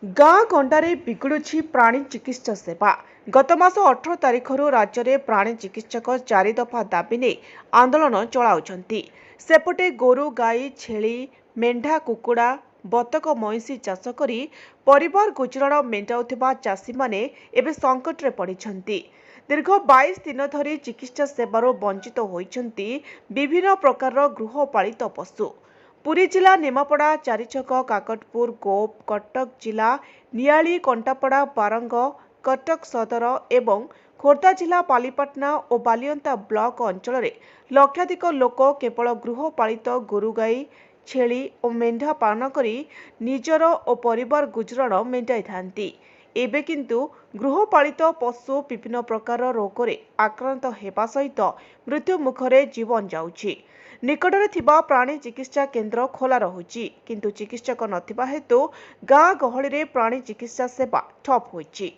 गाँ गंडारे बिगुड़ुछि प्राणी चिकित्सा सेवा। गत मास 18 तारिखରୁ राज्ୟରେ प्राणी चिकित्सक 4 दफा दाबी ନେଇ आंदोलन चलाउछन्ति। सेपटे गोरु गाई छेली मेंढा कुकुड़ा बतक मईंसी चाष करी परिवार गुजराण मेंटाउथिबा चाषी माने एबे संकटरे पड़िछन्ति। दीर्घ 22 दिन धरी चिकित्सा सेवारू वंचित होइछन्ति विभिन्न प्रकार गृहपालित पशु। पुरी जिला निमापड़ा चारिछक काकटपुर गोप कटक जिला नियाली कंटापड़ा बारंग कटक सदर एवं खोर्धा जिला बालीपाटना और बालियंता ब्लॉक अंचल लक्षाधिक लोक केवल गृहपालित गोरुगाई छेली और मेंढा पालन करी निजर और परिवार गुजराण मेंटाई थांती। एबे किंतु गृहपालित पशु विभिन्न प्रकार रोग आक्रांत हेबा सहित मृत्यु मुखरे जीवन जाउछि। निकटरे थिबा प्राणी चिकित्सा केन्द्र खोला रहुछि किंतु चिकित्सक नथिबा हेतु गाँ गहली प्राणी चिकित्सा सेवा ठप होइछि।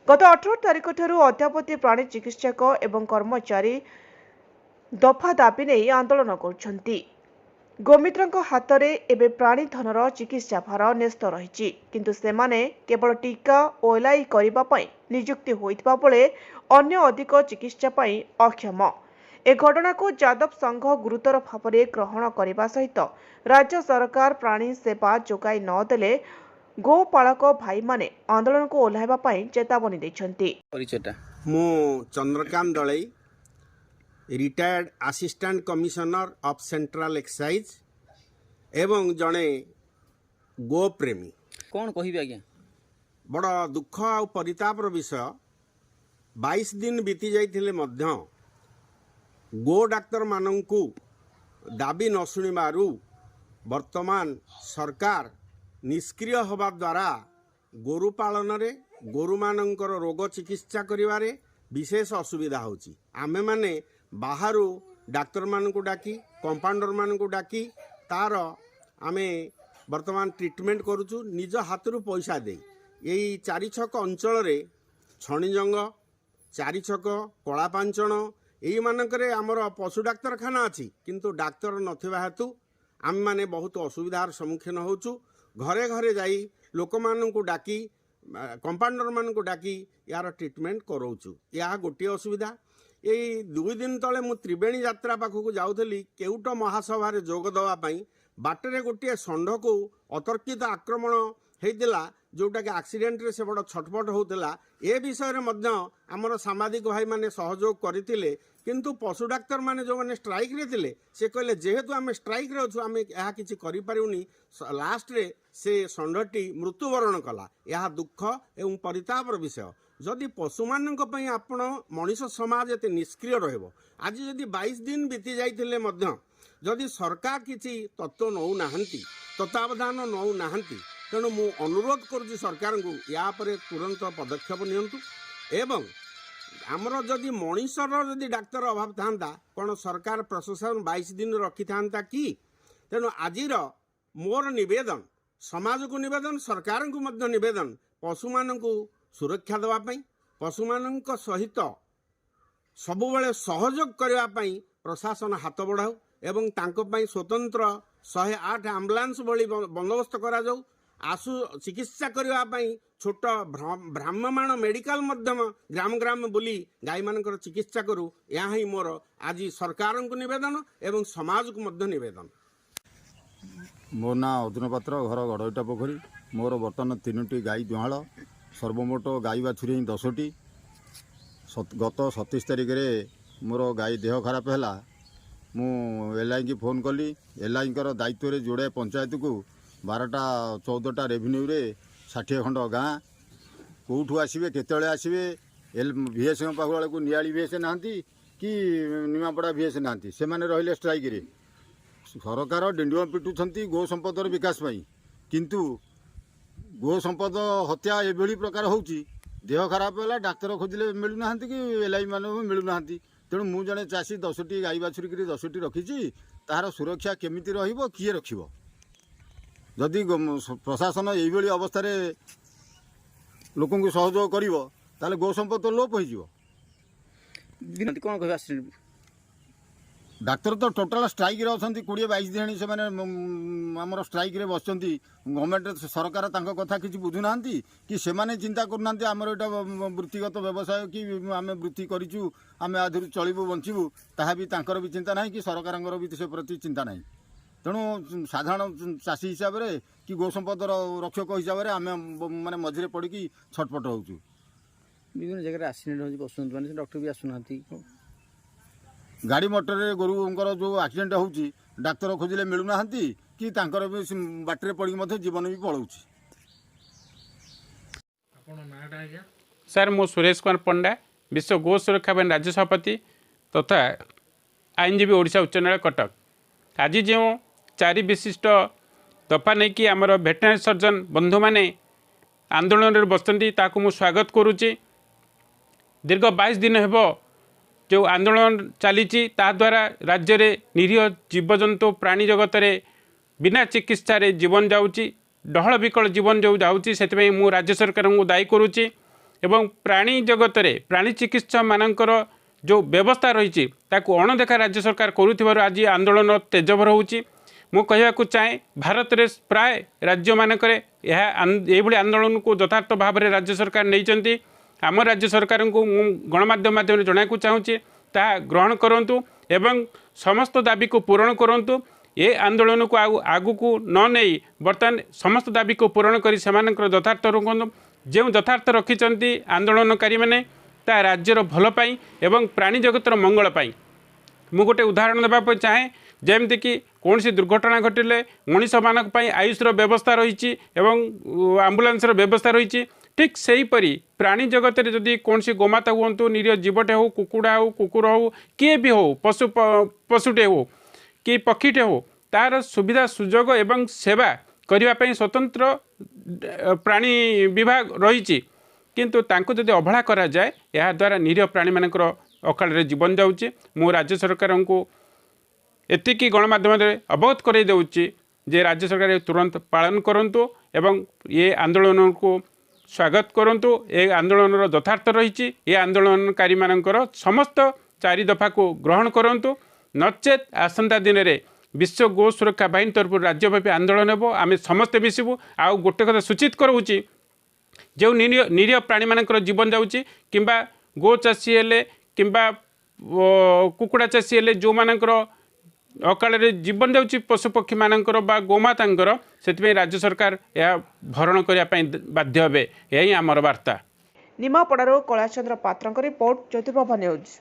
गत 18 तारिख ठारू अद्यावधि प्राणी चिकित्सक एवं कर्मचारी दफा दाबी नहीं आंदोलन करुछन्ति। गोमित्रଙ୍କ हातरे एबे प्राणी धनर चिकित्सा भार न्यस्त रहिछि किंतु सेमाने केवल टीका ओ एलआई करिबा पई नियुक्ति होइतबा बेले अन्य अधिक चिकित्सा पई अक्षम। ए घटना को जादव संघ गुरुतर भाव में ग्रहण करने सहित राज्य सरकार प्राणी सेवा जोगाई नदेले गोपालक भाई माने आंदोलन को ओह्लाइबा पई चेतावनी दैछन्ति। मु Chandrakant Dalai retired assistant commissioner of central excise एवं जड़े गो प्रेमी कौन कहिबे आज्ञा बड़ दुख आ परितापर विषय 22 दिन बीती जाइथिले मध्य गो डाक्तर मानंकु दाबी न शुणिबारु वर्तमान सरकार निष्क्रिय होबा द्वारा गोरु पालन रे गोरु मानंकर रोग चिकित्सा करिवारे विशेष असुविधा होची। आमे माने बाहरु डाक्तर मानंकु डाकी कंपाउंडर मानंकु डाकी तार आमे वर्तमान ट्रीटमेंट करूचु निज हाथरू पैसा दे। यही चारि छक अंचल रे छणीजंग चारि छक कला पांचण यही मानकरे आमर पशु डाक्तरखाना अच्छी किंतु डाक्तर नथिबा हेतु आम माने बहुत असुविधार सम्मुखीन होचु। घरे घरे जाई लोक मानंकु डाकी कंपाउंडर मानंकु डाकी यार ट्रीटमेंट करौचु। या गोटे असुविधा यही 2 दिन तले मु त्रिवेणी यात्रा पाखक जाऊली केउट महासभा जोग देवा बाटरे गोटे षंढ को अतर्कित आक्रमण होता जोटा कि एक्सीडेंट रे से बड़ छटपट होता। ए विषय में आमर सामाजिक भाई माने सहयोग करते किंतु पशु डाक्तर माने जो माने स्ट्राइक रे थिले से कहले जेहेतु आम स्ट्राइक रे अच्छु आम यह किसी करें लास्ट रे से षंढटी मृत्युवरण कला। यह दुख एवं परितापर विषय। जदि पशु मानक पई आपण मनीष समाज एते निष्क्रिय रहबो आज जदि 22 दिन बीती जाइथिले मध्य जदि सरकार किसी तत्व नौ नाहंती तत्वावधान नौ नाहंती तेणु मु अनुरोध करुछि सरकार को या परे तुरंत पदक्षेप नियंतु एवं आमर जदि मनीषर जदि डाक्तर अभाव था कौन सरकार प्रशासन 22 दिन रखी था कि तेणु आजिर मोर निवेदन समाज को निवेदन सरकार को मध्य निवेदन पशु मान सुरक्षा देवाई पशु मान सहित सबुबले सहयोग करने प्रशासन हाथ बढ़ाऊ एवं तांकों स्वतंत्र 108 आम्बुलांस भली बंदोबस्त करा जाऊ आसु चिकित्सा करने छोट भ्राम्यमाण मेडिकल ग्राम ग्राम बुली गाई मानकर चिकित्सा करूँ। या ही मोर आज सरकार को निवेदन एवं समाज को मध्य निवेदन। मो ना अर्जुन पात्र घर गड़ईटा पोखरी मोर बर्तमान 3टी गाई दुहाल सर्वमोट गाई बाछुरी 10टी। गत 27 तारिख में मोर गाई देह खराब है मु एलआई की फोन कली एलआई दायित्व रे जोड़े पंचायत को 12टा 14टा रेवेन्यू रे 60 खंड गाँ कौठू आसवे केतले आसवे VS पाखुआ को नियाली VS नहांती कि निमापड़ा VS नहांती से माने रहिले स्ट्राइक रे सरकार डेंडुआ पिटुछंती गो संपदर विकास पाई किंतु गो संपद हत्या एभली प्रकार होउची देह खराब है डाक्तर खोजिले मिलूना कि एलआई मान मिलूना तेणु मु जड़े चाषी 10टी गाई बाछुरी 10टी रखी तार सुरक्षा केमिति रहिबो किए रखिबो जदि प्रशासन यही अवस्था लोक सहयोग करिवो ताले गो संपद लोप हो कौन कह डाक्तर तो टोटाल स्ट्राइक रे अछंती 20-22 दिन से माने हमर स्ट्राइक रे बसचंती गवर्नमेंट सरकार तांको कथा किछि बुझु नांती कि से माने चिंता करू नांती हमर एटा वृत्तिगत व्यवसाय कि आमे वृत्ति करिचु आमे आधुरु चलिबु बंचिबु ताहा भी तांकर भी चिंता नाही कि सरकारंगर भी से प्रति चिंता नाही तेणु साधारण चाषी हिसाब रे कि गो संपदर रक्षक हिसाब रे आमे माने मझिरे पड़ी कि छटपट होउचु विभिन्न जगह एक्सीडेंट होची पसंद माने डॉक्टर भी आसुनांती गाड़ी मोटर रे गोरुंकर जो एक्सीडेंट होउची डाक्तर खोजिले मिलु नाहंती कि तांकर भी बाटरे पड़ी मध्य जीवन भी पळौची। सर मु सुरेश कुमार पंडा विश्व गो सुरक्षा बैंक राज्य सभापति तथा आईनजीवी ओडिशा उच्च न्यायालय कटक। आज जो 4 विशिष्ट दफा नहीं कि आमर भेटनारी सर्जन बंधु माने आंदोलन रे बसंती ताकू मु स्वागत करुच्ची। दीर्घ 22 दिन हेबो जो आंदोलन चली द्वारा राज्य रे निरीह जीवजंतु प्राणी जगत रे बिना चिकित्सा रे जीवन जाउची डहल विकल जीवन जो जाउची सेतबे मु राज्य सरकार को दायी करुच्ची एवं प्राणी जगत रे प्राणी चिकित्सा मानकर जो व्यवस्था रही ताकू अणदेखा राज्य सरकार करुथिबारु आज आंदोलन तेजभर होउची। मु कहवाकू चाहे भारत रे प्राय राज्य मानक एभली आंदोलन को यथार्थ भाव में राज्य सरकार नहीं आम राज्य सरकार को गणमाध्यम माध्यम जनाकू चाहूँगी ता ग्रहण करूँ एवं समस्त दाबी को पूरण करूँ। ये आंदोलन को आगू को न नहीं बर्तमान समस्त दाबी को पूरण कर यथार्थ रखु जो यथार्थ रखिंट आंदोलनकारी मैंने ता राज्यर भल पाई एवं प्राणी जगतर मंगल पाई। मु गोटे उदाहरण देवाई चाहे जमती कि कौन सी दुर्घटना घटिले मनीष मानक आयुष व्यवस्था रही आम्बुलांस व्यवस्था रही ठीक सेहीपरि प्राणी जगत में जदि कौन सी गोमाता हूँ निरीह जीवटे हो कुकुड़ा हो कुकुर हो किए भी हो पशुटे हो कि पक्षीटे हो तार सुविधा सुजोग एवं सेवा करने स्वतंत्र प्राणी विभाग रही किंतु तांको जदि अवहेला करा जाए या द्वारा निरीह प्राणी मानकर अकाल जीवन जाऊँगी। मो राज्य सरकार को एतिकी गणमाध्यम अवगत कर दूची जे राज्य सरकार तुरंत पालन करूँ एवं ये आंदोलन को स्वागत करूँ। ए आंदोलन यथार्थ रही ये आंदोलनकारी मानकर समस्त 4 दफा को ग्रहण करूँ नचेत आसंता दिन में विश्व गो सुरक्षा बाहिनी तरफ राज्यव्यापी आंदोलन हेबो आमे समस्ते मिसिबू। आउ गोटे कथा सूचित करूँ जो निरीह प्राणी मानकर जीवन जाऊँगी किंबा गो चाषी हेले किंबा कुकुड़ा चाषी हेले जो मानकर अकाल जीवन जाऊँगी पशुपक्षी मानकर बा गोमातांकर से राज्य सरकार यह भरण करने बाध्य हे यही आमर वार्ता। निमापड़ारू कलाचंद्र पात्र रिपोर्ट ज्योतिप्रभा न्यूज।